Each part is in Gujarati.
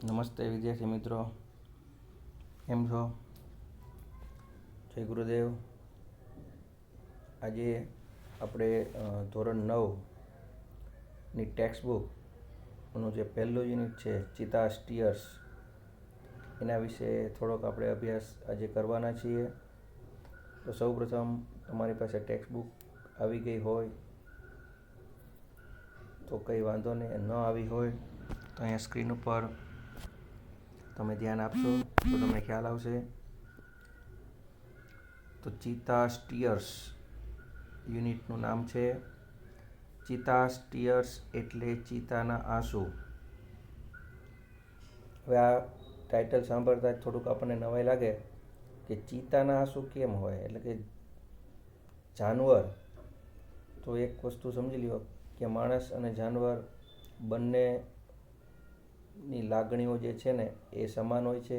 નમસ્તે વિદ્યાર્થી મિત્રો, કેમ છો? જય ગુરુદેવ. આજે આપણે ધોરણ 9ની ટેક્સ્ટબુકનું જે પહેલું યુનિટ છે ચિતા સ્ટીયર્સ, એના વિશે થોડોક આપણે અભ્યાસ આજે કરવાના છીએ. તો સૌપ્રથમ તમારી પાસે ટેક્સ્ટબુક આવી ગઈ હોય તો કંઈ વાંધો નહીં, ન આવી હોય તો અહીંયા સ્ક્રીન ઉપર તમે ધ્યાન આપશો તો તમને ખ્યાલ આવશે. તો ચિતા સ્ટીયર્સ યુનિટનું નામ છે ચિતા સ્ટીયર્સ એટલે ચિતાના આંસુ. હવે આ ટાઇટલ સાંભળતા જ થોડુંક આપણને નવાઈ લાગે કે ચિતાના આંસુ કેમ હોય, એટલે કે જાનવર તો એક વસ્તુ સમજી લ્યો કે માણસ અને જાનવર બંનેની લાગણીઓ જે છે ને એ સમાન હોય છે.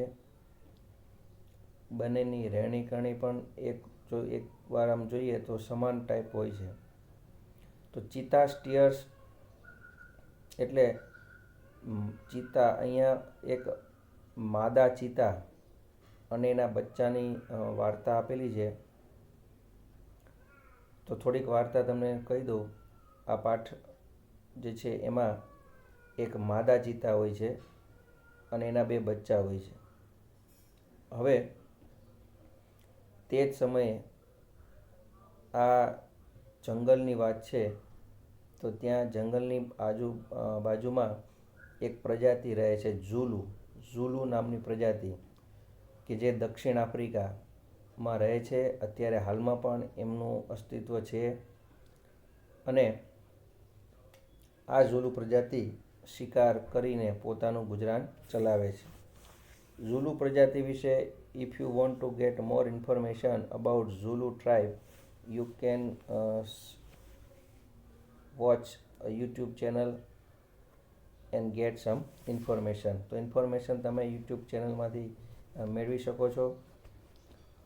બંનેની રહેણી કરણી પણ એક વાર આમ જોઈએ તો સમાન ટાઈપ હોય છે. તો ચિતા સ્ટીયર્સ એટલે ચિતા, અહીંયા એક માદા ચિતા અને એના બચ્ચાની વાર્તા આપેલી છે. તો થોડીક વાર્તા તમને કહી દઉં. આ પાઠ જે છે એમાં એક માદા ચિતા હોય છે અને એના બે બચ્ચા હોય છે. હવે તે જ સમયે આ જંગલની વાત છે. તો ત્યાં જંગલની બાજુમાં એક પ્રજાતિ રહે છે, ઝુલુ નામની પ્રજાતિ, કે જે દક્ષિણ આફ્રિકામાં રહે છે. અત્યારે હાલમાં પણ એમનું અસ્તિત્વ છે. અને આ ઝુલુ પ્રજાતિ શિકાર કરીને પોતાનું ગુજરાન ચલાવે છે. ઝુલુ પ્રજાતિ વિશે if you want to get more information about Zulu tribe, you can watch a YouTube channel and get some information. તો ઇન્ફોર્મેશન તમે યુટ્યુબ ચેનલમાંથી મેળવી શકો છો.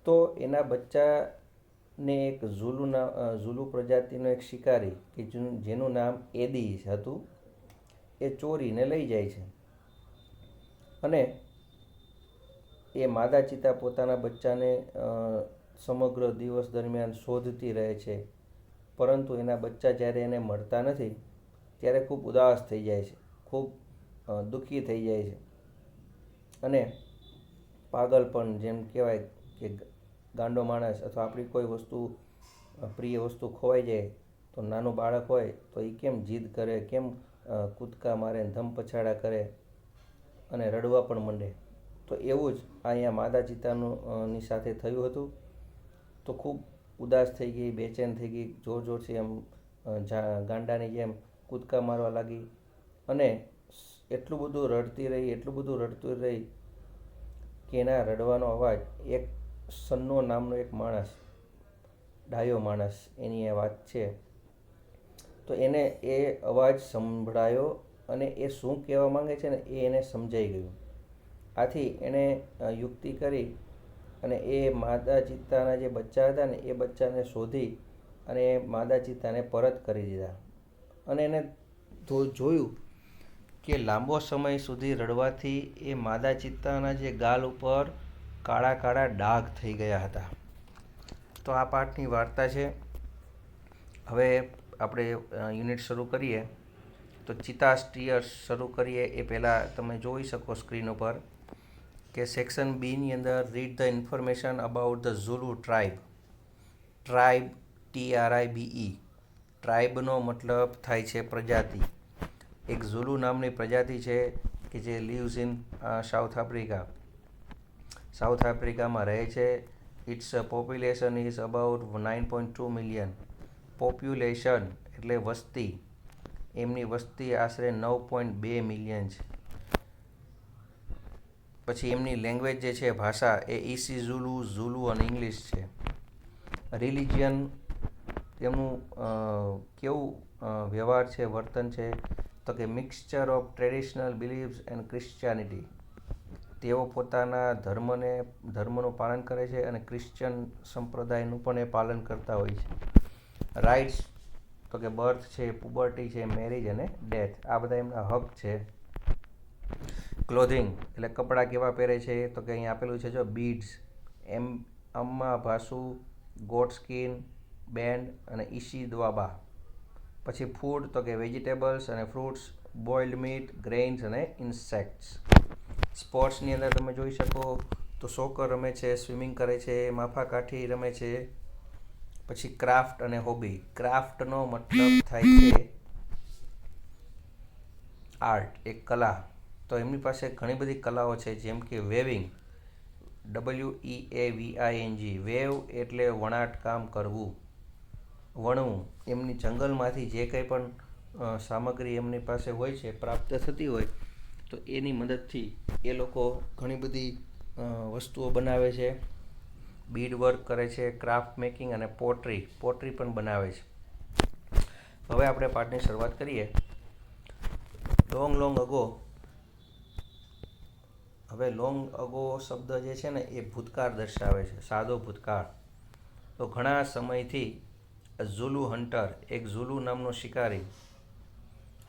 તો એના બચ્ચાને એક ઝુલુ પ્રજાતિનો એક શિકારી કે જેનું નામ એદી હતું, એ ચોરીને લઈ જાય છે. અને એ માદા ચિતા પોતાના બચ્ચાને સમગ્ર દિવસ દરમિયાન શોધતી રહે છે, પરંતુ એના બચ્ચા જ્યારે એને મળતા નથી ત્યારે ખૂબ ઉદાસ થઈ જાય છે, ખૂબ દુઃખી થઈ જાય છે. અને પાગલ પણ, જેમ કહેવાય કે ગાંડો માણસ અથવા આપણી કોઈ વસ્તુ, પ્રિય વસ્તુ ખોવાઈ જાય તો નાનું બાળક હોય તો એ કેમ જીદ કરે, કેમ કૂદકા મારે, ધમ પછાડા કરે અને રડવા પણ માંડે. તો એવું જ અહીંયા માદા ચિતાની સાથે થયું હતું. તો ખૂબ ઉદાસ થઈ ગઈ, બેચેન થઈ ગઈ, જોરથી એમ ગાંડાની જેમ કૂદકા મારવા લાગી અને એટલું બધું રડતી રહી કે એના રડવાનો અવાજ એક સન્નો નામનો એક માણસ, ડાયો માણસ, એની એ વાત છે. તો એને એ અવાજ સંભળાયો અને એ શું કહેવા માંગે છે ને એ એને સમજાઈ ગયું. આથી એણે યુક્તિ કરી અને એ માદા ચિત્તાના જે બચ્ચા હતા ને એ બચ્ચાને શોધી અને માદા ચિત્તાને પરત કરી દીધા. અને એને જોયું કે લાંબો સમય સુધી રડવાથી એ માદા ચિત્તાના જે ગાલ ઉપર કાળા કાળા ડાઘ થઈ ગયા હતા. તો આ પાઠની વાર્તા છે. હવે આપણે યુનિટ શરૂ કરીએ. તો ચિતા સ્ટીયર્સ શરૂ કરીએ એ પહેલાં તમે જોઈ શકો સ્ક્રીન ઉપર કે સેક્શન બીની અંદર read the information about the ઝુલુ tribe. TRIBE. ટ્રાઇબનો મતલબ થાય છે પ્રજાતિ. એક ઝુલુ નામની પ્રજાતિ છે કે જે લીવ્સ ઇન સાઉથ આફ્રિકામાં રહે છે. Its population is about 9.2 million. Population એટલે વસ્તી, એમની વસ્તી આશરે 9.2 મિલિયન છે. પછી એમની લેંગ્વેજ જે છે, ભાષા, એ ઇસીઝુલુ, ઝુલુ અને ઇંગ્લિશ છે. રિલિજિયન, તેમનું કેવું વ્યવહાર છે, વર્તન છે, તો કે mixture of traditional believes and Christianity. તેઓ પોતાના ધર્મનું પાલન કરે છે અને ક્રિશ્ચિયન સંપ્રદાયનું પણ એ પાલન કરતા હોય છે. રાઇટ્સ તો કે બર્થ છે, પુબર્ટી છે, મેરેજ અને ડેથ, આ બધા એમના હક છે. ક્લોધિંગ એટલે કપડાં કેવા પહેરે છે, તો કે અહીં આપેલું છે જો બીડ્સ, અમ્મા ભાસુ, ગોટ સ્કિન, બેન્ડ અને ઈશી દ્વાબા. પછી ફૂડ તો કે વેજીટેબલ્સ અને ફ્રૂટ્સ, બોઇલ્ડ મીટ, ગ્રેઇન્સ અને ઇન્સેક્ટ્સ. સ્પોર્ટ્સની અંદર તમે જોઈ શકો તો સોકર રમે છે, સ્વિમિંગ કરે છે, માફાકાઠી રમે છે. પછી ક્રાફ્ટ અને હોબી. ક્રાફ્ટનો મતલબ થાય છે આર્ટ, એક કલા. તો એમની પાસે ઘણી બધી કલાઓ છે, જેમ કે વેવિંગ, WEAVING. વેવ એટલે વણાટ કામ કરવું, વણવું. એમની જંગલમાંથી જે કંઈ પણ સામગ્રી એમની પાસે હોય છે, પ્રાપ્ત થતી હોય, તો એની મદદથી એ લોકો ઘણી બધી વસ્તુઓ બનાવે છે. બીડ વર્ક કરે છે, ક્રાફ્ટ મેકિંગ અને પોટ્રી પણ બનાવે છે. હવે આપણે પાઠની શરૂઆત કરીએ. Long ago. હવે લોંગ અગો શબ્દ જે છે ને એ ભૂતકાળ દર્શાવે છે, સાદો ભૂતકાળ. તો ઘણા સમયથી ઝુલુ હન્ટર, એક ઝુલુ નામનો શિકારી,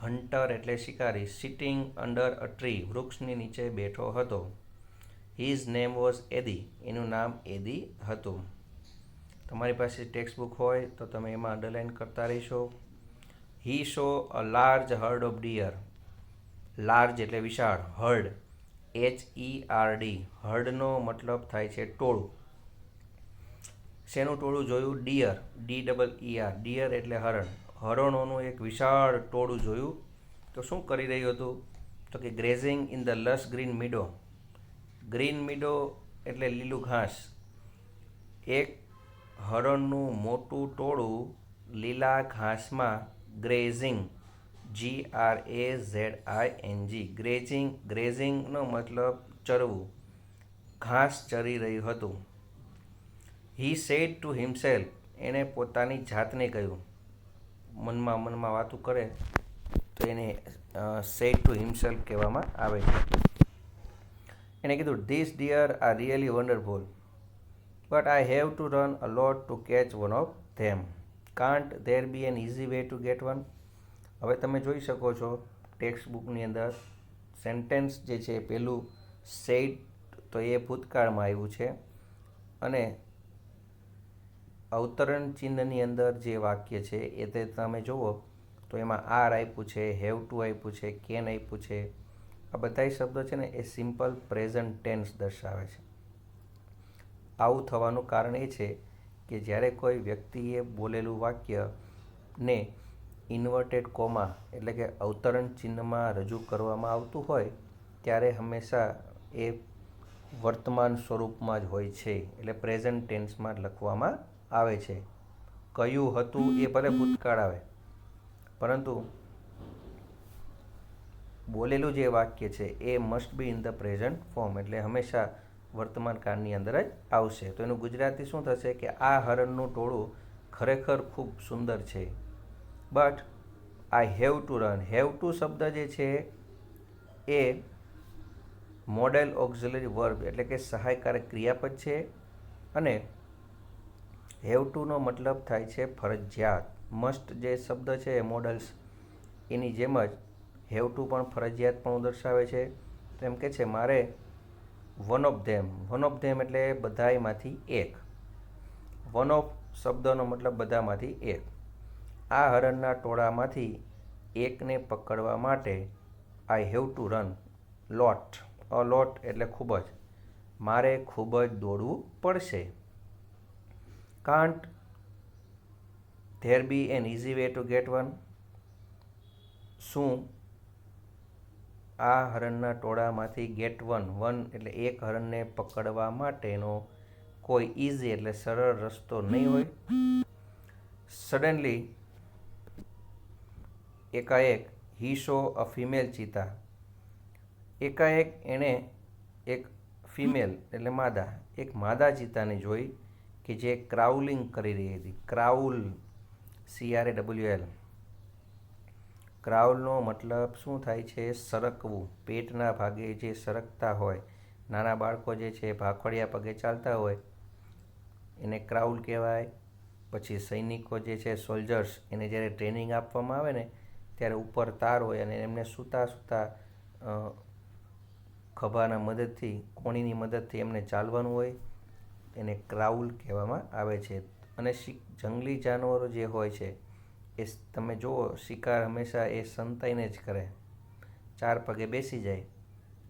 હન્ટર એટલે શિકારી, સિટિંગ અંડર અ ટ્રી, વૃક્ષની નીચે બેઠો હતો. હિઝ નેમ વોઝ એદી, એનું નામ એદી હતું. તમારી પાસે ટેક્સ્ટ બુક હોય તો તમે એમાં અંડરલાઇન કરતા રહીશો. He saw a large herd of deer. Large એટલે વિશાળ, હર્ડ HERD. હર્ડનો મતલબ થાય છે ટોળું. શેનું ટોળું જોયું? Dear, DEER. ડિયર એટલે હરણ. હરણોનું એક વિશાળ ટોળું જોયું. તો શું કરી રહ્યું હતું? તો કે grazing in the lush green meadow. Green meadow એટલે લીલું ઘાસ. એક હરણનું મોટું ટોળું લીલા ઘાસમાં ગ્રેઝિંગ, GRAZING. ગ્રેઝિંગનો મતલબ ચરવું, ઘાસ ચરી રહ્યું હતું. હી સેડ ટુ હિમસેલ્ફ, એણે પોતાની જાતને કહ્યું. મનમાં વાતું કરે તો એને સેડ ટુ હિમસેલ્ફ કહેવામાં આવે છે. એણે કીધું, this deer are really wonderful, but I have to run a lot to catch one of them. Can't there be an easy way to get one. હવે તમે જોઈ શકો છો ટેક્સ્ટ બુકની અંદર સેન્ટેન્સ જે છે પેલું સેડ, તો એ ભૂતકાળમાં આવ્યું છે, અને અવતરણ ચિહ્નની અંદર જે વાક્ય છે એ તે તમે જુઓ તો એમાં આર આપ્યું છે, હેવ ટુ આપ્યું છે, કેન આપ્યું છે. આ બધા શબ્દો છે ને એ સિમ્પલ પ્રેઝન્ટ ટેન્સ દર્શાવે છે. આવું થવાનું કારણ એ છે કે જ્યારે કોઈ વ્યક્તિએ બોલેલું વાક્યને ઇન્વર્ટેડ કોમા એટલે કે અવતરણ ચિહ્નમાં રજૂ કરવામાં આવતું હોય ત્યારે હંમેશા એ વર્તમાન સ્વરૂપમાં જ હોય છે, એટલે પ્રેઝન્ટ ટેન્સમાં જ લખવામાં આવે છે. કયું હતું એ ભલે ભૂતકાળ આવે, પરંતુ બોલેલું જે વાક્ય છે એ must be in the present form, એટલે હંમેશા વર્તમાન કાળની અંદર જ આવશે. તો એનું ગુજરાતી શું થશે કે આ હરણનું ટોળું ખરેખર ખૂબ સુંદર છે. But I have to run. Have to શબ્દ જે છે એ મોડેલ ઓક્ઝિલરી વર્બ એટલે કે સહાયકારક ક્રિયાપદ છે, અને હેવ ટુનો મતલબ થાય છે ફરજિયાત. મસ્ટ જે શબ્દ છે એ મોડલ્સ એની જેમ જ હેવ ટુ પણ ફરજિયાત પણ દર્શાવે છે. તો એમ કે છે મારે વન ઓફ ધેમ એટલે બધાયમાંથી એક. વન ઓફ શબ્દનો મતલબ બધામાંથી એક. આ હરણના ટોળામાંથી એકને પકડવા માટે I have to run lot. A lot એટલે ખૂબ જ. મારે ખૂબ જ દોડવું પડશે. Can't there be an easy way to get one. શું આ હરણના ટોળામાંથી ગેટ વન એટલે એક હરણને પકડવા માટેનો કોઈ ઇઝી એટલે સરળ રસ્તો નહીં હોય? સડનલી એકાએક હી સો અ ફિમેલ ચીતા. એકાએક એણે એક ફિમેલ એટલે માદા, એક માદા ચિત્તાને જોઈ કે જે ક્રાઉલિંગ કરી રહી હતી. ક્રાઉલ, CRAWL. ક્રાઉલનો મતલબ શું થાય છે? સરકવું, પેટના ભાગે જે સરકતા હોય. નાના બાળકો જે છે ભાખડિયા પગે ચાલતા હોય એને ક્રાઉલ કહેવાય. પછી સૈનિકો જે છે સોલ્જર્સ, એને જ્યારે ટ્રેનિંગ આપવામાં આવે ને ત્યારે ઉપર તાર હોય અને એમને સૂતા ખભાના મદદથી, કોણીની મદદથી એમને ચાલવાનું હોય, એને ક્રાઉલ કહેવામાં આવે છે. અને જંગલી જાનવરો જે હોય છે એ તમે જુઓ, શિકાર હંમેશા એ સંતાઈને જ કરે, 4 પગે બેસી જાય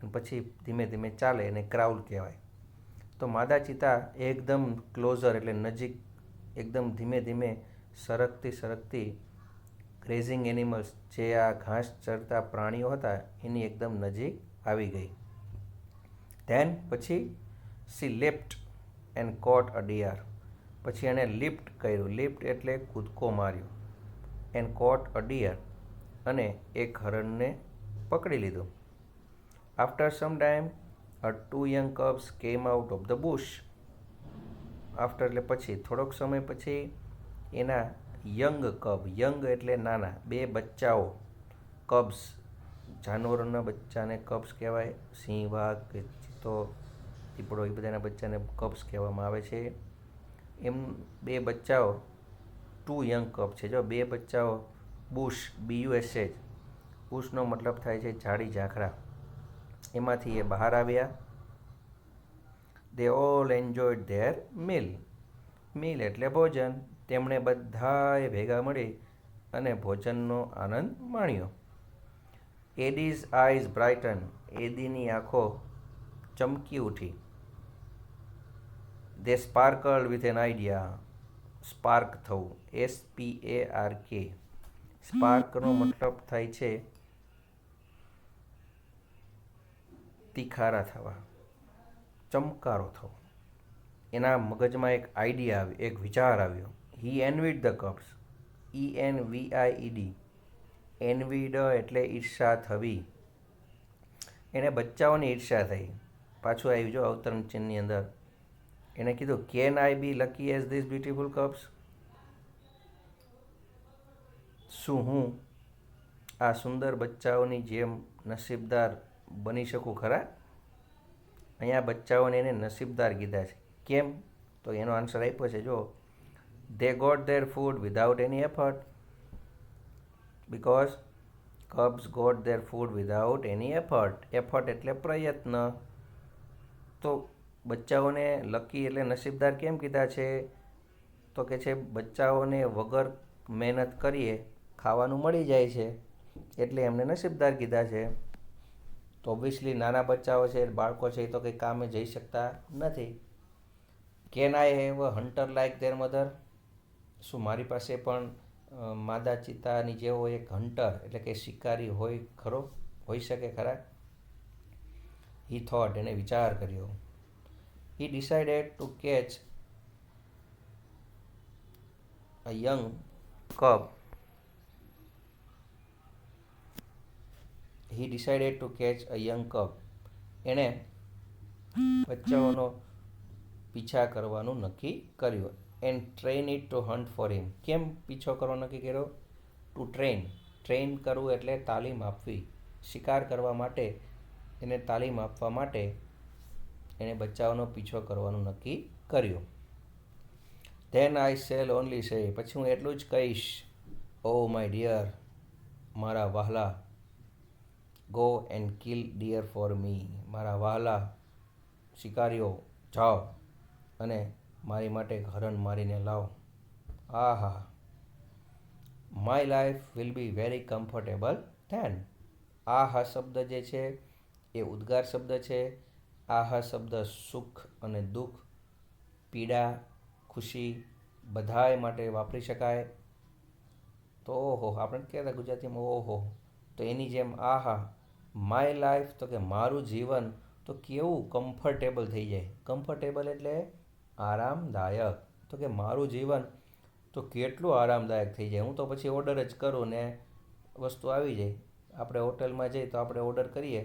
અને પછી ધીમે ધીમે ચાલે, એને ક્રાઉલ કહેવાય. તો માદા ચિત્તા એકદમ ક્લોઝર એટલે નજીક, એકદમ ધીમે ધીમે સરકતી ગ્રેઝિંગ એનિમલ્સ, જે આ ઘાસ ચરતા પ્રાણીઓ હતા એની એકદમ નજીક આવી ગઈ. ધેન પછી she leapt and caught a deer. પછી એણે લિફ્ટ કર્યું, લિફ્ટ એટલે કૂદકો માર્યો, એન્ડ કોટ અ ડિયર અને એક હરણને પકડી લીધું. After some time to young cubs કેમ out of the bush. After એટલે પછી, થોડોક સમય પછી એના યંગ કબ, યંગ એટલે નાના, 2 બચ્ચાઓ, કબ્સ, જાનવરોના બચ્ચાને કબ્સ કહેવાય, સિંહ, વાઘ કે ચિત્તો, દીપડો, એ બધાના બચ્ચાને કબ્સ કહેવામાં આવે છે. એમ 2 બચ્ચાઓ, 2 યંગ કબ છે, જો 2 બચ્ચાઓ બુશ, BUSH, બુશનો મતલબ થાય છે ઝાડી ઝાંખરા, એમાંથી એ બહાર આવ્યા. They all enjoyed their meal. Meal એટલે ભોજન. તેમણે બધાએ ભેગા મળી અને ભોજનનો આનંદ માણ્યો. એડીઝ આઈઝ બ્રાઇટન. એડીની આંખો ચમકી ઉઠી. દે સ્પાર્કલ્ડ વિથ એન આઈડિયા. સ્પાર્ક થવું, SPARK. સ્પાર્કનો મતલબ થાય છે તીખારા થવા, ચમકારો થવો. એના મગજમાં એક આઈડિયા આવ્યો, એક વિચાર આવ્યો. હી એનવીડ ધ કપ્સ. ENVIED. એનવીડ એટલે ઈર્ષા થવી. એને બચ્ચાઓની ઈર્ષા થઈ. પાછું આવ્યું જો અવતરણ ચિહ્નની અંદર. એણે કીધું, can I be lucky as this beautiful cubs. શું હું આ સુંદર બચ્ચાઓની જેમ નસીબદાર બની શકું ખરા? અહીંયા બચ્ચાઓને એને નસીબદાર કીધા છે. કેમ? તો એનો આન્સર આપ્યો છે જો, they got their food without any effort. Because cubs got their food without any effort. Effort એટલે પ્રયત્ન. તો બચ્ચાઓને લકી એટલે નસીબદાર કેમ કીધા છે? તો કે છે બચ્ચાઓને વગર મહેનત કરીએ ખાવાનું મળી જાય છે, એટલે એમને નસીબદાર કીધા છે. તો ઓબ્વિયસલી નાના બચ્ચાઓ છે, બાળકો છે, એ તો કંઈ કામે જઈ શકતા નથી. Can I have a hunter like their mother. શું મારી પાસે પણ માદા ચિત્તાની જેવો એક હન્ટર એટલે કે શિકારી હોય ખરો, હોઈ શકે ખરા? હી થોટ, એને વિચાર કર્યો. He decided to catch a young cub. He decided to catch a young cub. એણે બચ્ચાઓનો પીછા કરવાનું નક્કી કર્યું. And train it to hunt for him. કેમ પીછો કરવાનો નક્કી કર્યો? Two train. ટ્રેન કરવું એટલે તાલીમ આપવી. શિકાર કરવા માટે એને તાલીમ આપવા માટે એણે બચ્ચાઓનો પીછો કરવાનું નક્કી કર્યું. ધેન આઈ શેલ ઓનલી સે. પછી હું એટલું જ કહીશ, ઓ માય ડિયર, મારા વહાલા, go and kill deer for me. મારા વહાલા શિકારીઓ, જાઓ અને મારી માટે હરણ મારીને લાવો. Aha, my life will be very comfortable then. Aha શબ્દ જે છે એ ઉદ્ગાર શબ્દ છે. આહા શબ્દ સુખ અને દુઃખ, પીડા, ખુશી બધાય માટે વાપરી શકાય. તો ઓહો, આપણે કહેતા ગુજરાતીમાં ઓહો, તો એની જેમ આહા, માય લાઈફ તો કે મારું જીવન તો કેવું કમ્ફર્ટેબલ થઈ જાય. કમ્ફર્ટેબલ એટલે આરામદાયક. તો કે મારું જીવન તો કેટલું આરામદાયક થઈ જાય. હું તો પછી ઓર્ડર જ કરું ને વસ્તુ આવી જાય. આપણે હોટલમાં જઈએ તો આપણે ઓર્ડર કરીએ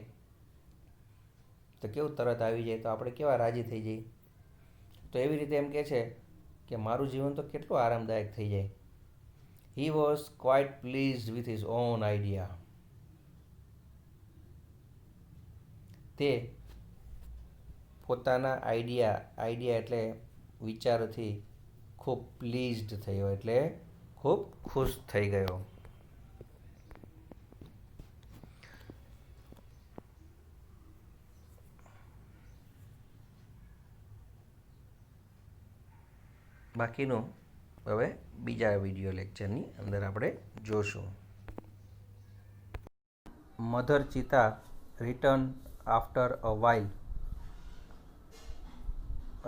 તો કેવું તરત આવી જાય, તો આપણે કેવા રાજી થઈ જઈએ. તો એવી રીતે એમ કહે છે કે મારું જીવન તો કેટલું આરામદાયક થઈ જાય. He was quite pleased with his on idea. તે પોતાના આઈડિયા એટલે વિચારોથી ખૂબ પ્લીઝડ થયો, એટલે ખૂબ ખુશ થઈ ગયો. બાકીનું હવે બીજા વિડીયો લેક્ચરની અંદર આપણે જોશું. Mother cheetah return after a while.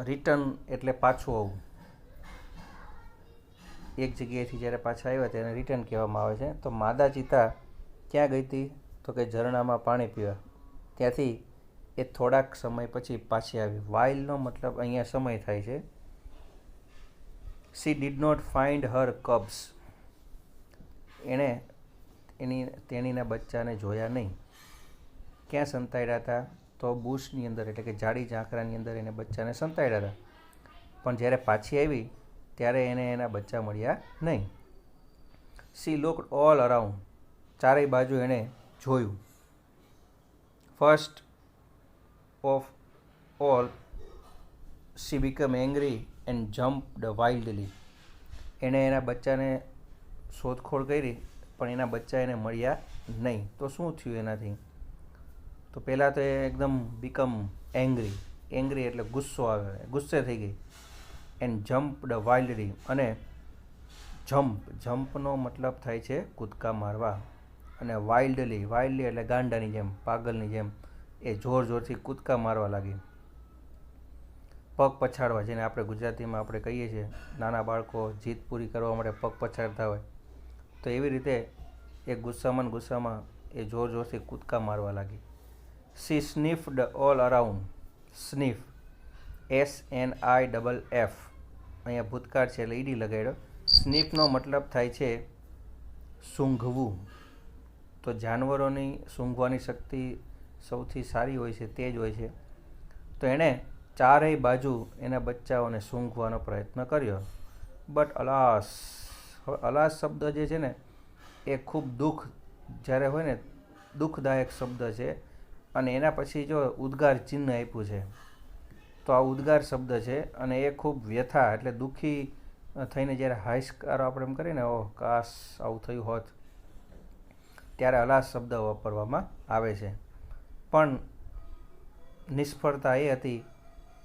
Return એટલે પાછું આવવું. એક જગ્યાએથી જ્યારે પાછા આવ્યા તેને રિટર્ન કહેવામાં આવે છે. તો માદા ચિતા ક્યાં ગઈ હતી? તો કે ઝરણામાં પાણી પીવા. ત્યાંથી એ થોડાક સમય પછી પાછી આવી. વાઇલનો મતલબ અહીંયા સમય થાય છે. She did not find her cubs. એણે તેણીના બચ્ચાને જોયા નહીં. ક્યાં સંતાડ્યા હતા? તો બુશની અંદર, એટલે કે ઝાડી ઝાંખરાની અંદર એને બચ્ચાને સંતાડ્યા હતા. પણ જ્યારે પાછી આવી ત્યારે એને એના બચ્ચા મળ્યા નહીં. She looked all around. ચારેય બાજુ એણે જોયું. First of all she become angry and jumped wildly. એણે એના બચ્ચાને શોધખોળ કરી પણ એના બચ્ચા એને મળ્યા નહીં. તો શું થયું એનાથી? તો પહેલાં તો એ એકદમ બીકમ એંગ્રી. એંગ્રી એટલે ગુસ્સો આવે, ગુસ્સે થઈ ગઈ. And jumped વાઇલ્ડલી. અને જમ્પનો મતલબ થાય છે કૂદકા મારવા. અને વાઇલ્ડલી એટલે ગાંડાની જેમ, પાગલની જેમ એ જોર જોરથી કૂદકા મારવા લાગી. પગ પછાડવા, જેને આપણે ગુજરાતીમાં આપણે કહીએ છીએ, નાના બાળકો જીદ પૂરી કરવા માટે પગ પછાડતા હોય, તો એવી રીતે એ ગુસ્સામાં એ જોર જોરથી કૂદકા મારવા લાગી. શી સ્નિફ્ડ ઓલ અરાઉન્ડ. Sniff, SNIFF. અહીંયા ભૂતકાળ છે એટલે ઈડી લગાડ્યો. સ્નિફનો મતલબ થાય છે સૂંઘવું. તો જાનવરોની સૂંઘવાની શક્તિ સૌથી સારી હોય છે, તે જ હોય છે. તો એણે ચારેય બાજુ એના બચ્ચાઓને સૂંઘવાનો પ્રયત્ન કર્યો. બટ અલાસ. હવે અલાસ શબ્દ જે છે ને એ ખૂબ દુઃખ જ્યારે હોય ને, દુઃખદાયક શબ્દ છે. અને એના પછી જો ઉદ્ગાર ચિહ્ન આપ્યું છે, તો આ ઉદ્ગાર શબ્દ છે. અને એ ખૂબ વ્યથા એટલે દુઃખી થઈને જ્યારે હાશકારો આપણે એમ કરીએ ને, ઓહ કાશ આવું થયું હોત, ત્યારે અલાસ શબ્દ વાપરવામાં આવે છે. પણ નિષ્ફળતા એ હતી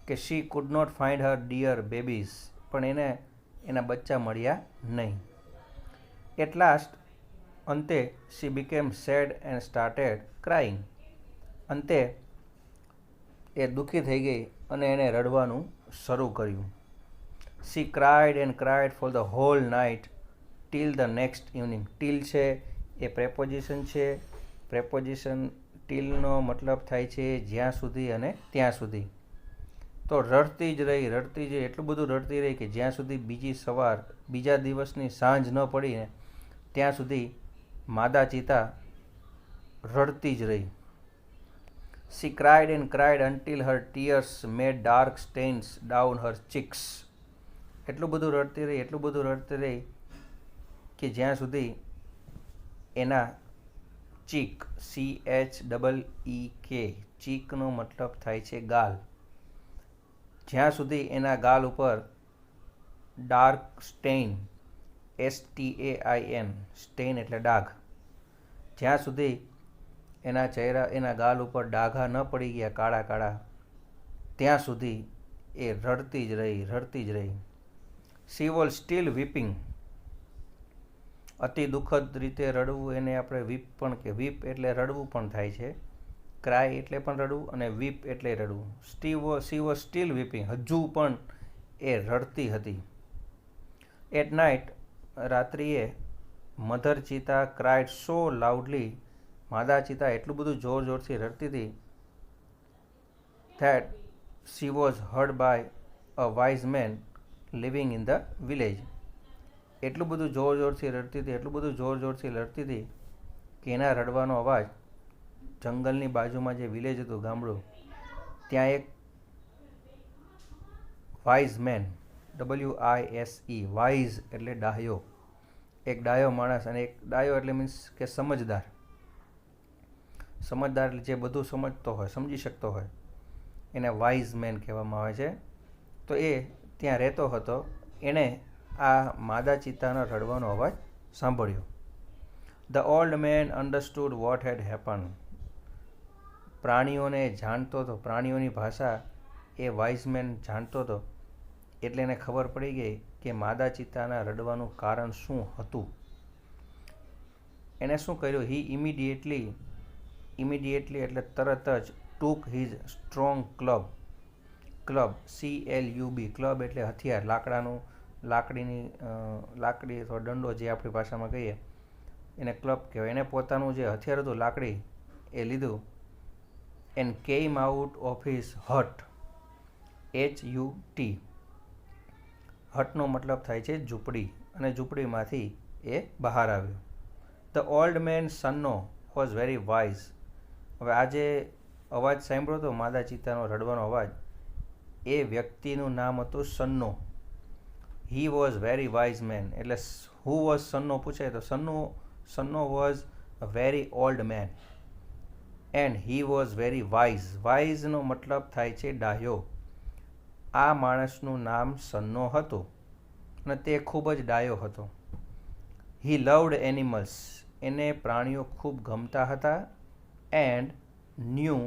કે she could not find her deer babies. પણ એને એના બચ્ચા મળ્યા નહીં. એટ લાસ્ટ, અંતે she became sad and started crying. અંતે એ દુઃખી થઈ ગઈ અને એણે રડવાનું શરૂ કર્યું. She cried and cried for the whole night till the next evening. Till છે એ પ્રેપોઝિશન છે. પ્રેપોઝિશન ટીલનો મતલબ થાય છે જ્યાં સુધી અને ત્યાં સુધી. તો રડતી જ રહી, એટલું બધું રડતી રહી કે જ્યાં સુધી બીજા દિવસની સાંજ ન પડી ને ત્યાં સુધી માદા ચિતા રડતી જ રહી. She cried and cried until her tears made dark stains down her cheeks. એટલું બધું રડતી રહી કે જ્યાં સુધી એના ચીક, CHEEK, ચીકનો મતલબ થાય છે ગાલ. જ્યાં સુધી એના ગાલ ઉપર ડાર્ક સ્ટેઇન, STAIN, સ્ટેઇન એટલે ડાઘ, જ્યાં સુધી એના ગાલ ઉપર ડાઘા ન પડી ગયા કાળા કાળા, ત્યાં સુધી એ રડતી જ રહી. She was still weeping. અતિ દુઃખદ રીતે રડવું એને આપણે વીપ પણ કે. વીપ એટલે રડવું પણ થાય છે. ક્રાય એટલે પણ રડવું અને વીપ એટલે રડવું. She was still weeping. હજુ પણ એ રડતી હતી. એટ નાઇટ, રાત્રિએ, mother cheetah cried so loudly. માદા ચિતા એટલું બધું જોર જોરથી રડતી હતી that she was heard by a wise man living in the village. એટલું બધું જોર જોરથી રડતી હતી કે એના રડવાનો અવાજ જંગલની બાજુમાં જે વિલેજ હતું, ગામડું, ત્યાં એક વાઇઝ મેન, WISE, વાઇઝ એટલે ડાહ્યો, એક ડાહ્યો માણસ. અને એક ડાહ્યો એટલે મીન્સ કે સમજદાર એટલે જે બધું સમજતો હોય, સમજી શકતો હોય, એને વાઇઝ મેન કહેવામાં આવે છે. તો એ ત્યાં રહેતો હતો. એણે આ માદા ચિત્તાનો રડવાનો અવાજ સાંભળ્યો. The old main understood vote head happen. પ્રાણીઓને જાણતો હતો, પ્રાણીઓની ભાષા એ વાઇઝ મેન જાણતો હતો. એટલે એને ખબર પડી ગઈ કે માદા ચિત્તાના રડવાનું કારણ શું હતું. એણે શું કર્યું? હી ઇમિડિયેટલી એટલે તરત જ took his strong club CLUB, club એટલે હથિયાર, લાકડી અથવા દંડો જે આપણી ભાષામાં કહીએ એને ક્લબ કહેવાય. એને પોતાનું જે હથિયાર હતું લાકડી એ લીધું and came out of his hut. HUT, હટનો મતલબ થાય છે ઝૂંપડી, અને ઝૂંપડીમાંથી એ બહાર આવ્યો. The old man Sanno was very wise. હવે આ જે અવાજ સાંભળ્યો હતો માદા ચિત્તાનો રડવાનો અવાજ, એ વ્યક્તિનું નામ હતું Sanno. He was very wise man. એટલે હુ વોઝ સન્નો પૂછે તો Sanno was a very old man and he was very wise. વાઇઝનો મતલબ થાય છે ડાહ્યો. આ માણસનું નામ સન્નો હતું અને તે ખૂબ જ ડાયો હતો. હી લવડ એનિમલ્સ. એને પ્રાણીઓ ખૂબ ગમતા હતા. એન્ડ ન્યૂ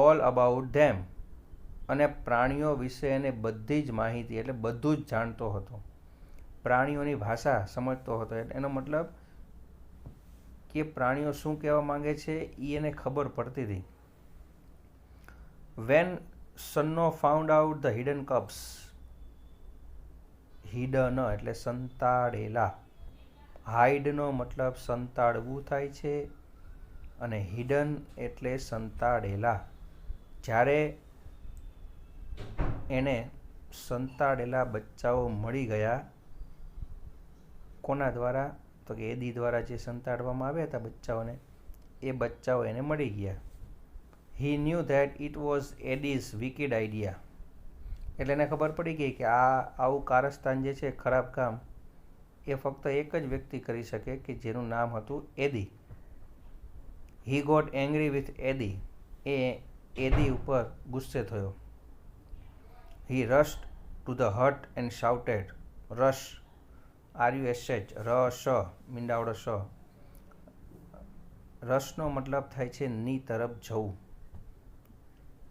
ઓલ અબાઉટ ધેમ. અને પ્રાણીઓ વિશે એને બધી જ માહિતી એટલે બધું જ જાણતો હતો. પ્રાણીઓની ભાષા સમજતો હતો. એનો મતલબ કે પ્રાણીઓ શું કહેવા માંગે છે એ એને ખબર પડતી હતી. When Sanno found out the hidden cubs. Hidden એટલે સંતાડેલા. હાઇડનો મતલબ સંતાડવું થાય છે અને હિડન એટલે સંતાડેલા. જ્યારે એને સંતાડેલા બચ્ચાઓ મળી ગયા, કોના દ્વારા? તો કે એદી દ્વારા જે સંતાડવામાં આવ્યા હતા બચ્ચાઓને, એ બચ્ચાઓ એને મળી ગયા. He knew that it was Edi's wicked idea. એટલે એને ખબર પડી ગઈ કે આવું કારસ્તાન જે છે, ખરાબ કામ, એ ફક્ત એક જ વ્યક્તિ કરી શકે કે જેનું નામ હતું Edi. He got angry with Edi. એ એદી ઉપર ગુસ્સે થયો. He rushed to the hut and shouted. Rush RUSH, RS, મીંડાવડો શ. રશનો મતલબ થાય છે ની તરફ જવું,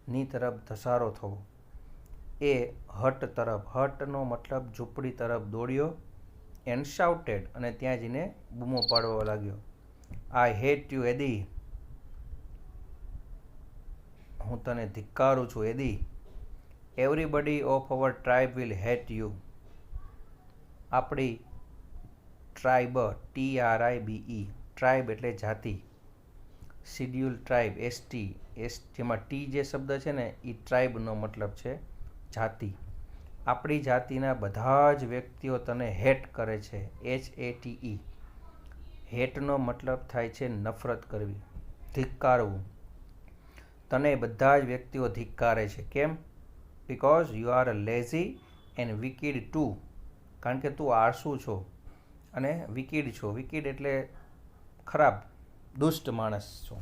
ની તરફ ધસારો થવો. એ હટ તરફ, હટનો મતલબ ઝૂંપડી તરફ દોડ્યો. એન્ડ શાઉટેડ અને ત્યાં જઈને બૂમો પાડવા લાગ્યો. I hate you Edi. હું તને ધિક્કારું છું Edi. Everybody of our tribe will hate you. આપણી ટ્રાઇબ, TRIBE, ટ્રાઇબ એટલે જાતિ. શિડ્યુલ ટ્રાઇબ ST, જેમાં ટી જે શબ્દ છે ને એ ટ્રાઇબનો મતલબ છે જાતિ. આપણી જાતિના બધા જ વ્યક્તિઓ તને હેટ કરે છે. HATE. હેટનો મતલબ થાય છે નફરત કરવી, ધિક્કારવું. તને બધા જ વ્યક્તિઓ ધિક્કારે છે. કેમ? Because you are lazy and wicked too. કારણ કે તું આળસુ છો અને વિકિડ છો. વિકિડ એટલે ખરાબ, દુષ્ટ માણસ છો.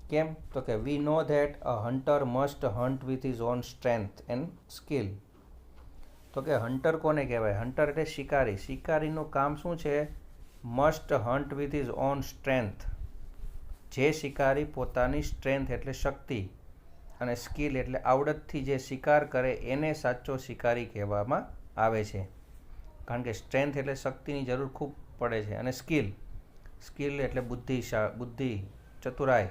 કેમ? તો કે we know that a hunter must hunt with his own strength and skill. તો કે હન્ટર કોને કહેવાય? હન્ટર એટલે શિકારી. શિકારીનું કામ શું છે? Must hunt with his own strength. જે શિકારી પોતાની સ્ટ્રેન્થ એટલે શક્તિ અને સ્કિલ એટલે આવડતથી જે શિકાર કરે એને સાચો શિકારી કહેવામાં આવે છે. કારણ કે સ્ટ્રેન્થ એટલે શક્તિની જરૂર ખૂબ પડે છે અને સ્કિલ એટલે બુદ્ધિ, ચતુરાઈ.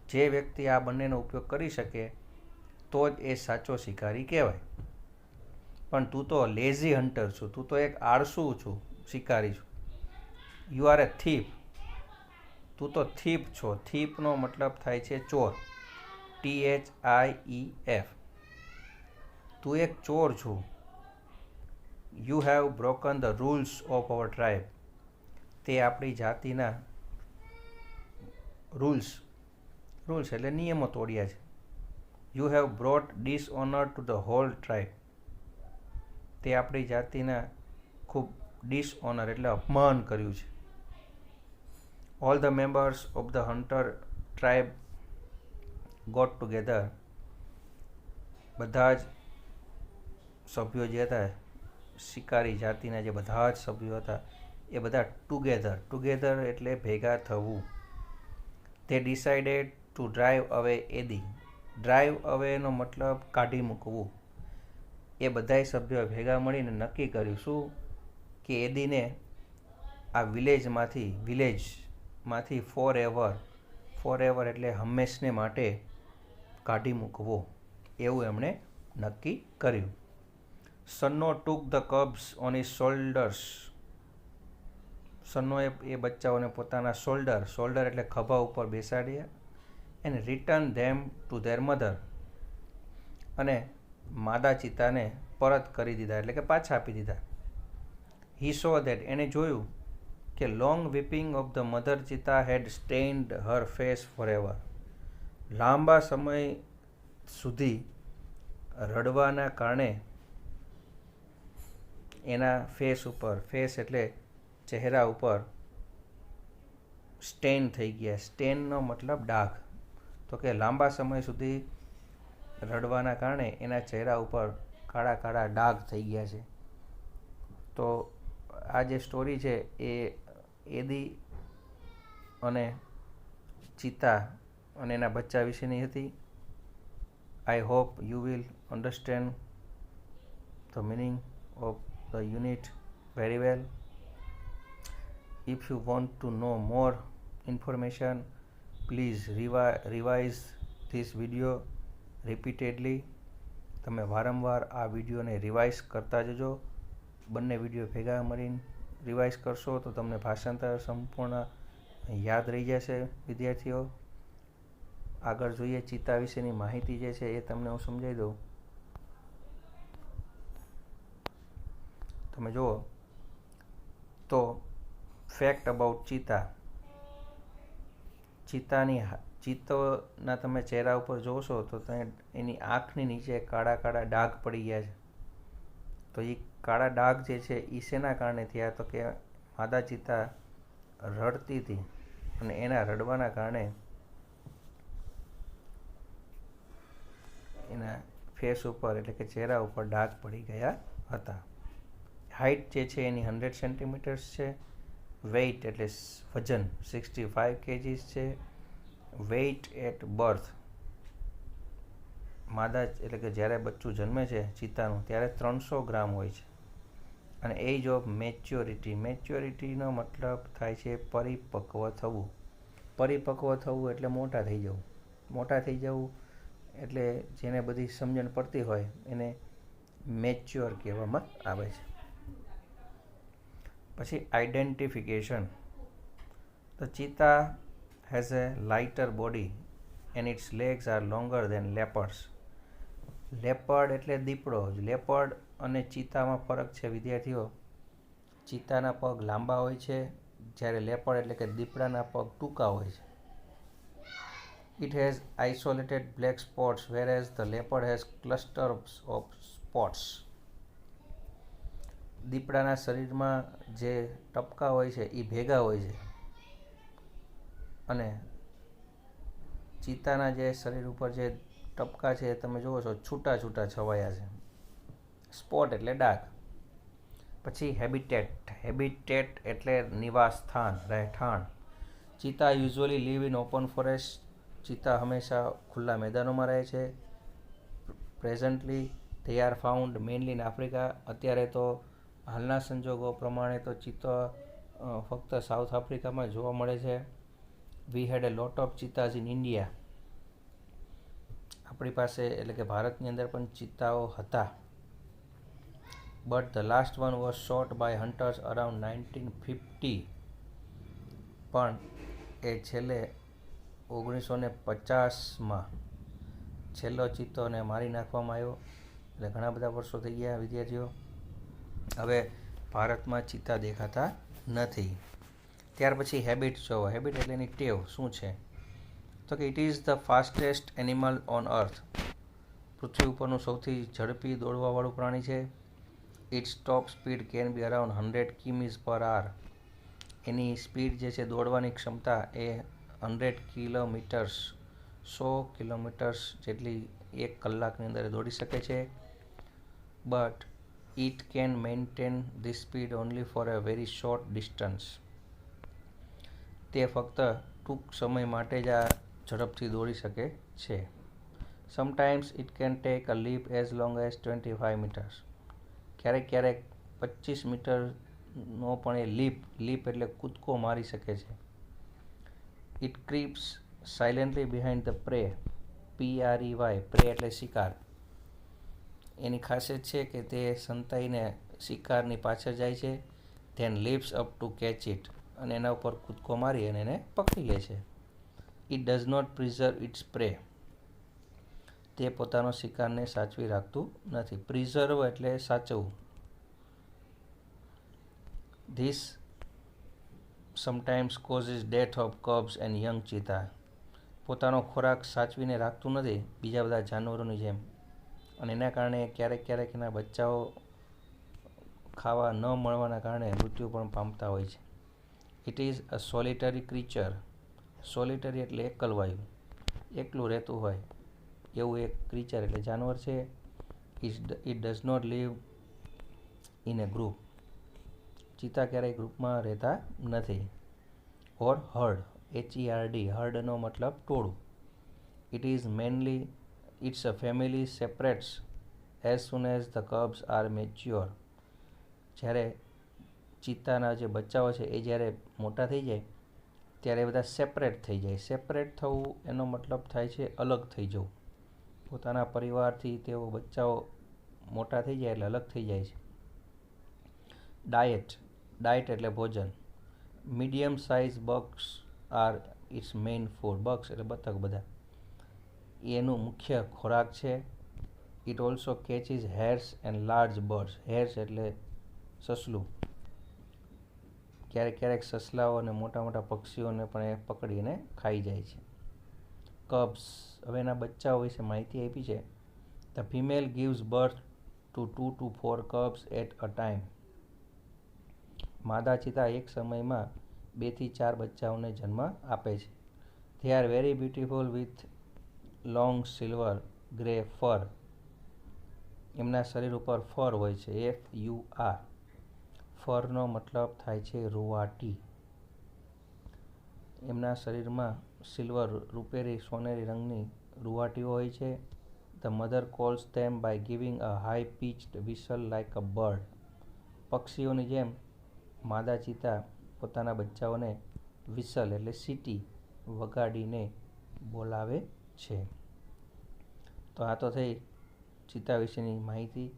જે વ્યક્તિ આ બંનેનો ઉપયોગ કરી શકે તો જ એ સાચો શિકારી કહેવાય. પણ તું તો લેઝી હન્ટર છું, તું તો એક આળસુ છું, શિકારી છું. You are A thief. તું તો થીફ છો. થીફનો મતલબ થાય છે ચોર, THIEF. તું એક ચોર છું. You have broken the rules of our tribe. તે આપણી જાતિના રૂલ્સ એટલે નિયમો તોડ્યા છે. You have brought dishonour to the whole tribe. તે આપણી જાતિના ખૂબ ડિસઓનર એટલે અપમાન કર્યું છે. All the members of the hunter tribe got together. બધા જ સભ્યો જે હતા, શિકારી જાતિના જે બધા જ સભ્યો હતા એ બધા ટુગેધર એટલે ભેગા થવું. તે ડિસાઇડેડ ટુ ડ્રાઈવ અવે એદી. ડ્રાઈવ અવેનો મતલબ કાઢી મૂકવું. એ બધાય સભ્યોએ ભેગા મળીને નક્કી કર્યું શું કે એદીને આ વિલેજમાંથી ફોર એવર એટલે હંમેશને માટે કાઢી મૂકવો એવું એમણે નક્કી કર્યું. Sanno took the cubs on his shoulders. સન્નોએ એ બચ્ચાઓને પોતાના શોલ્ડર એટલે ખભા ઉપર બેસાડ્યા. And return them to their mother. અને માદા ચિત્તાને પરત કરી દીધા એટલે કે પાછા આપી દીધા. હી સો ધેટ એણે જોયું કે long weeping of the mother cheetah had stained her face for ever. લાંબા સમય સુધી રડવાના કારણે એના ફેસ એટલે ચહેરા ઉપર સ્ટેન થઈ ગયા. સ્ટેનનો મતલબ ડાઘ. તો કે લાંબા સમય સુધી રડવાના કારણે એના ચહેરા ઉપર કાળા કાળા ડાઘ થઈ ગયા છે. તો આ જે સ્ટોરી છે એ એદી અને ચિત્તા અને એના બચ્ચા વિશેની હતી. I hope you will understand the meaning of the unit very well. If you want to know more information, please revise this video repeatedly. તમે વારંવાર આ વિડીયોને રિવાઇઝ કરતા જજો. બંને વિડીયો ભેગા મળીને રિવાઇઝ કરશો તો તમને ભાષાંતર સંપૂર્ણ યાદ રહી જશે વિદ્યાર્થીઓ. આગળ જોઈએ ચિત્તા વિશેની માહિતી જે છે એ તમને હું સમજાવી દઉં. તમે જુઓ તો ફેક્ટ અબાઉટ ચિત્તોના તમે ચહેરા ઉપર જોશો તો એની આંખની નીચે કાળા કાળા ડાઘ પડી ગયા છે. તો એ કાળા ડાઘ જે છે એ શેના કારણે થયા? તો કે માદા ચિત્તા રડતી હતી અને એના રડવાના કારણે એના ફેસ ઉપર એટલે કે ચહેરા ઉપર ડાઘ પડી ગયા હતા. હાઇટ જે છે એની 100 સેન્ટીમીટર્સ છે. વેઇટ એટલે વજન 65 kgs છે. વેઇટ એટ બર્થ માદા એટલે કે જ્યારે બચ્ચું જન્મે છે ચિત્તાનું ત્યારે 300 ગ્રામ હોય છે. અને એજ ઓફ મેચ્યોરિટીનો મતલબ થાય છે પરિપક્વ થવું. પરિપક્વ થવું એટલે મોટા થઈ જવું એટલે જેને બધી સમજણ પડતી હોય એને મેચ્યોર કહેવામાં આવે છે. પછી identification. The cheetah has a lighter body and its legs are longer than leopards. Leopard એટલે દીપડો. લેપર્ડ અને ચિત્તામાં ફરક છે વિદ્યાર્થીઓ. ચિત્તાના પગ લાંબા હોય છે જ્યારે લેપર્ડ એટલે કે દીપડાના પગ ટૂંકા હોય છે. It has isolated black spots whereas the leopard has clusters of spots. દીપડાના શરીરમાં જે ટપકા હોય છે એ ભેગા હોય છે અને ચિત્તાના જે શરીર ઉપર જે ટપકા છે તમે જુઓ છો છૂટા છવાયા છે. સ્પોટ એટલે ડાઘ. પછી હેબિટેટ એટલે નિવાસ સ્થાન, રહેઠાણ. Cheetah usually live in open forest. ચિત્તા હંમેશા ખુલ્લા મેદાનોમાં રહે છે. Presently they are found mainly in Africa. અત્યારે તો હાલના સંજોગો પ્રમાણે તો ચિત્તા ફક્ત સાઉથ આફ્રિકામાં જોવા મળે છે. વી હેડ a lot of cheetahs in India. આપણી પાસે એટલે કે ભારતની અંદર પણ ચિત્તાઓ હતા. But the last one was shot by hunters around 1950. પણ એ છેલ્લે 1950માં છેલ્લો ચિત્તોને મારી નાખવામાં આવ્યો. એટલે ઘણા બધા વર્ષો થઈ ગયા વિદ્યાર્થીઓ. હવે ભારતમાં ચિત્તા દેખાતા નથી. ત્યાર પછી હેબિટ જોવો. હેબિટ એટલે એની ટેવ શું છે? તો કે it is the fastest animal on earth. પૃથ્વી ઉપરનું સૌથી ઝડપી દોડવાવાળું પ્રાણી છે. Its top speed can be around 100 કિમી/h. એની સ્પીડ જે છે દોડવાની ક્ષમતા એ 100 કિલોમીટર્સ 100 કિલોમીટર્સ જેટલી 1 કલાકની અંદર દોડી શકે છે. But it can maintain this speed only for a very short distance. તે ફક્ત ટૂંક સમય માટે જ આ ઝડપથી દોડી શકે છે. Sometimes it can take a leap as long as 25 metres. ક્યારેક ક્યારેક 25 મીટરનો પણ એ લીપ એટલે કૂદકો મારી શકે છે. It creeps silently behind the prey, PREY, prey એટલે શિકાર. એની ખાસિયત છે કે તે સંતાઈને શિકારની પાછળ જાય છે, then leaps up to catch it, અને એના ઉપર કૂદકો મારી અને એને પકડી લે છે. It does not preserve its prey, તે પોતાનો શિકારને સાચવી રાખતું નથી. પ્રિઝર્વ એટલે સાચવવું. This sometimes causes death of cubs and young cheetah. પોતાનો ખોરાક સાચવીને રાખતું નથી બીજા બધા જાનવરોની જેમ, અને એના કારણે ક્યારેક એના બચ્ચાઓ ખાવા ન મળવાના કારણે મૃત્યુ પણ પામતા હોય છે. It is a સોલિટરી creature. સોલિટરી એટલે એકલવાયુ, એકલું રહેતું હોય એવું એક ક્રીચર એટલે જાનવર છે. It does not live in a group. ચિત્તા ક્યારેય ગ્રુપમાં રહેતા નથી. ઓર હર્ડ, HERD, હર્ડનો મતલબ ટોળું. It's a family separates as soon as the cubs are mature. જ્યારે ચિત્તાના જે બચ્ચાઓ છે એ જ્યારે મોટા થઈ જાય ત્યારે બધા સેપરેટ થઈ જાય. સેપરેટ થવું એનો મતલબ થાય છે અલગ થઈ જવું. પોતાના પરિવારથી તેઓ બચ્ચાઓ મોટા થઈ જાય એટલે અલગ થઈ જાય છે. ડાયટ એટલે ભોજન. Medium size bucks are its main food. Bucks એટલે બતક બધા, એનું મુખ્ય ખોરાક છે. It also catches hares and large birds. Hares એટલે સસલું. ક્યારેક સસલાઓ અને મોટા પક્ષીઓને પણ એ પકડીને ખાઈ જાય છે. કબ્સ, હવે એના બચ્ચાઓ વિશે માહિતી આપી છે. The female gives birth to 2 to 4 cubs at a time. માદા ચિત્તા એક સમયમાં 2 થી 4 બચ્ચાઓને જન્મ આપે છે. They are very beautiful with long silver grey fur. એમના શરીર ઉપર ફર હોય છે, FUR. ફરનો મતલબ થાય છે રૂંવાટી. એમના શરીરમાં સિલ્વર, રૂપેરી, સોનેરી રંગની રૂંવાટીઓ હોય છે. The mother calls them by giving a high pitched whistle like a bird. પક્ષીઓની જેમ માદા ચિત્તા પોતાના બચ્ચાઓને વિસલ એટલે સીટી વગાડીને બોલાવે છે. તો આ તો થઈ ચિત્તા વિશેની માહિતી.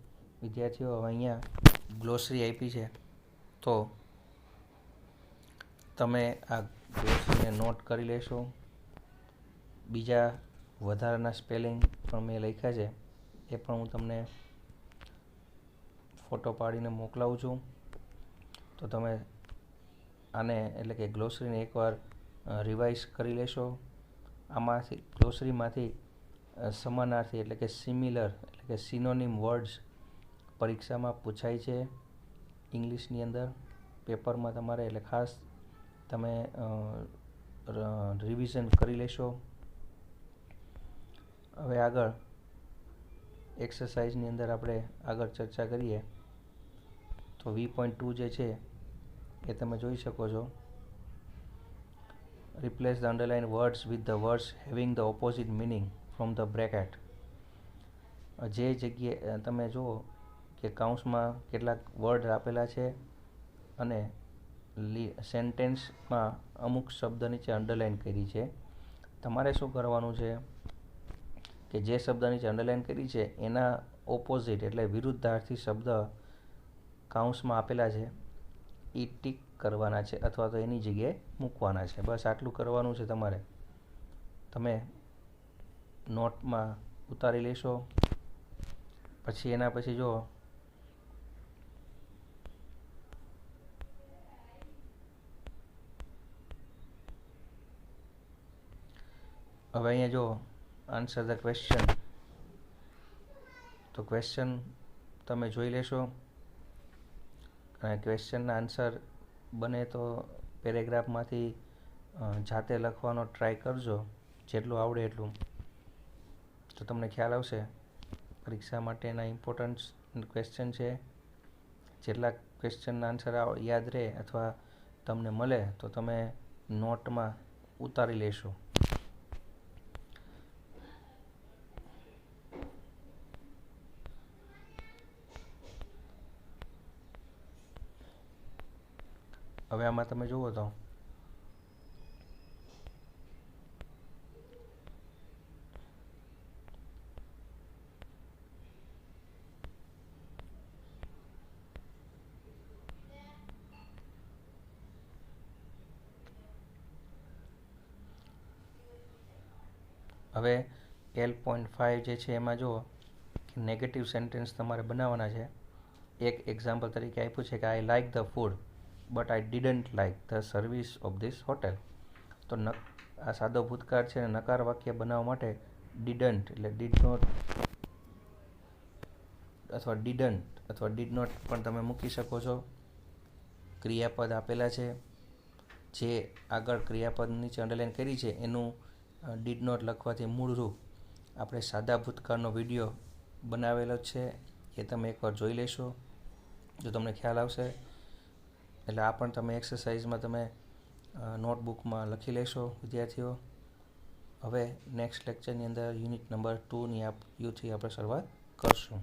વિદ્યાર્થીઓ, હવે અહીંયા ગ્લોસરી આપી છે, તો તમે આ ગ્લોસરીને નોટ કરી લેશો. બીજા વધારાના સ્પેલિંગ પણ મેં લખ્યા છે, એ પણ હું તમને ફોટો પાડીને મોકલાવું છું. તો તમે આને એટલે કે ગ્લોસરીને એકવાર રિવાઇઝ કરી લેશો. આમાંથી ગ્લોસરીમાંથી સમાનાર્થી એટલે કે સિમિલર એટલે કે સિનોનિમ વર્ડ્સ પરીક્ષામાં પૂછાય છે ઇંગ્લિશની અંદર પેપરમાં તમારે, એટલે ખાસ તમે રિવિઝન કરી લેશો. હવે આગળ એક્સરસાઇઝની અંદર આપણે આગળ ચર્ચા કરીએ તો V.2 જે છે એ તમે જોઈ શકો છો. Replace the underlined words with the words having the opposite meaning from the bracket. જે જગ્યાએ તમે જુઓ કે કૌંસમાં કેટલાક વર્ડ આપેલા છે અને સેન્ટેન્સમાં અમુક શબ્દ નીચે અંડરલાઇન કરી છે. તમારે શું કરવાનું છે કે જે શબ્દ નીચે અંડરલાઇન કરી છે એના ઓપોઝિટ એટલે વિરુદ્ધાર્થી શબ્દ કૌંસમાં આપેલા છે એ ટીક કરવાના છે અથવા તો એની જગ્યાએ મૂકવાના છે. બસ આટલું કરવાનું છે તમારે. તમે નોટમાં ઉતારી લેશો. પછી એના પછી જો હવે અહીંયા જો આન્સર ધ ક્વેશ્ચન, તો ક્વેશ્ચન તમે જોઈ લેશો અને ક્વેશ્ચનના આન્સર બને તો પેરેગ્રાફમાંથી જાતે લખવાનો ટ્રાય કરજો, જેટલું આવડે એટલું. તો તમને ખ્યાલ આવશે પરીક્ષા માટેના ઇમ્પોર્ટન્ટ ક્વેશ્ચન છે. જેટલા ક્વેશ્ચનના આન્સર યાદ રહે અથવા તમને મળે તો તમે નોટમાં ઉતારી લેશો. હવે આમાં તમે જુઓ તો હવે L.5 જે છે એમાં જુઓ કે નેગેટિવ સેન્ટેન્સ તમારે બનાવવાના છે. એક એક્ઝામ્પલ તરીકે આપ્યું છે કે I like the food but I didn't like the service of this hotel. તો આ સાદો ભૂતકાળ છે અને નકાર વાક્ય બનાવવા માટે ડીડન્ટ એટલે ડીડ નોટ અથવા ડીડ નોટ પણ તમે મૂકી શકો છો. ક્રિયાપદ આપેલા છે, જે આગળ ક્રિયાપદ નીચે અંડરલાઈન કરી છે એનું ડીડ નોટ લખવાથી મૂળરૂપ આપણે સાદા ભૂતકાળનો વિડીયો બનાવેલો છે, એ તમે એકવાર જોઈ લેશો જો તમને ખ્યાલ આવશે. એટલે આ પણ તમે એક્સરસાઇઝમાં તમે નોટબુકમાં લખી લેશો વિદ્યાર્થીઓ. હવે નેક્સ્ટ લેક્ચરની અંદર યુનિટ નંબર 2ની યુથી આપણે શરૂઆત કરશું.